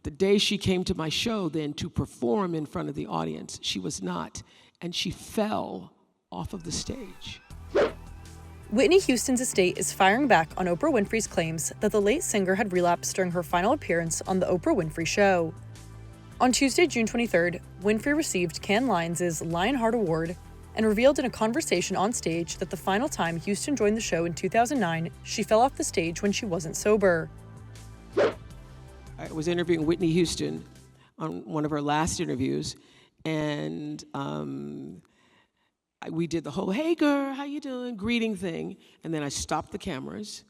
the day she came to my show then to perform in front of the audience, she was not, and she fell off of the stage. Whitney Houston's estate is firing back on Oprah Winfrey's claims that the late singer had relapsed during her final appearance on The Oprah Winfrey Show. On Tuesday, June 23rd, Winfrey received Cannes Lions LionHeart Award and revealed in a conversation on stage that the final time Houston joined the show in 2009, she fell off the stage when she wasn't sober. I was interviewing Whitney Houston on one of her last interviews, and we did the whole, hey girl, how you doing, greeting thing, and then I stopped the cameras,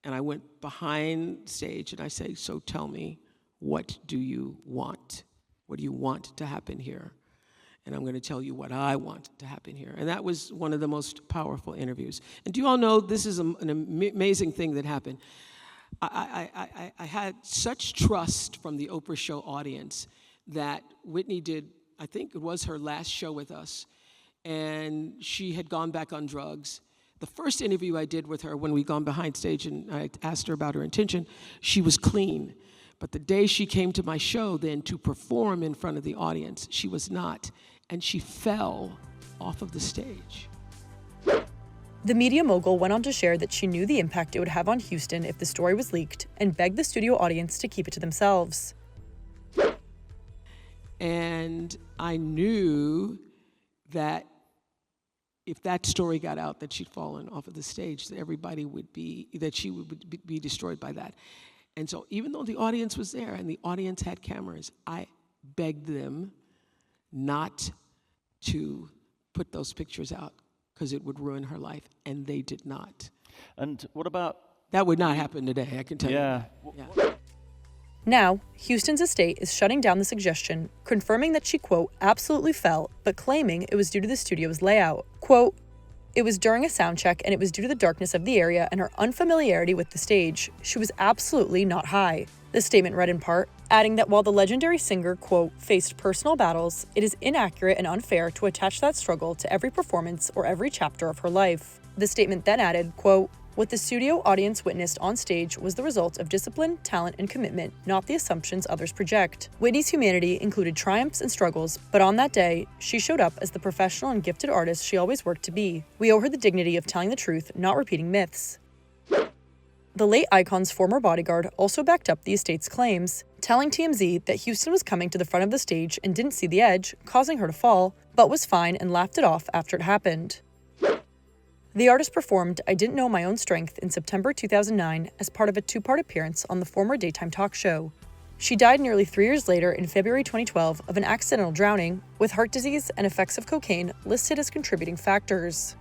and I went behind stage, and I said, so tell me, what do you want? What do you want to happen here? And I'm going to tell you what I want to happen here. And that was one of the most powerful interviews. And do you all know this is an amazing thing that happened? I had such trust from the Oprah Show audience that Whitney did, I think it was her last show with us, and she had gone back on drugs. The first interview I did with her when we gone behind stage and I asked her about her intention, she was clean. But the day she came to my show then to perform in front of the audience, she was not, and she fell off of the stage. The media mogul went on to share that she knew the impact it would have on Houston if the story was leaked and begged the studio audience to keep it to themselves. And I knew that if that story got out that she'd fallen off of the stage, that she would be destroyed by that. And so even though the audience was there and the audience had cameras, I begged them not to put those pictures out because it would ruin her life, and they did not. And what about... That would not happen today, I can tell you. Yeah. Now, Houston's estate is shutting down the suggestion, confirming that she, quote, absolutely fell, but claiming it was due to the studio's layout. Quote, it was during a sound check and it was due to the darkness of the area and her unfamiliarity with the stage. She was absolutely not high. The statement read in part, adding that while the legendary singer, quote, faced personal battles, it is inaccurate and unfair to attach that struggle to every performance or every chapter of her life. The statement then added, quote, what the studio audience witnessed on stage was the result of discipline, talent, and commitment, not the assumptions others project. Whitney's humanity included triumphs and struggles, but on that day, she showed up as the professional and gifted artist she always worked to be. We owe her the dignity of telling the truth, not repeating myths. The late icon's former bodyguard also backed up the estate's claims, telling TMZ that Houston was coming to the front of the stage and didn't see the edge, causing her to fall, but was fine and laughed it off after it happened. The artist performed I Didn't Know My Own Strength in September 2009 as part of a two-part appearance on the former daytime talk show. She died nearly 3 years later in February 2012 of an accidental drowning, with heart disease and effects of cocaine listed as contributing factors.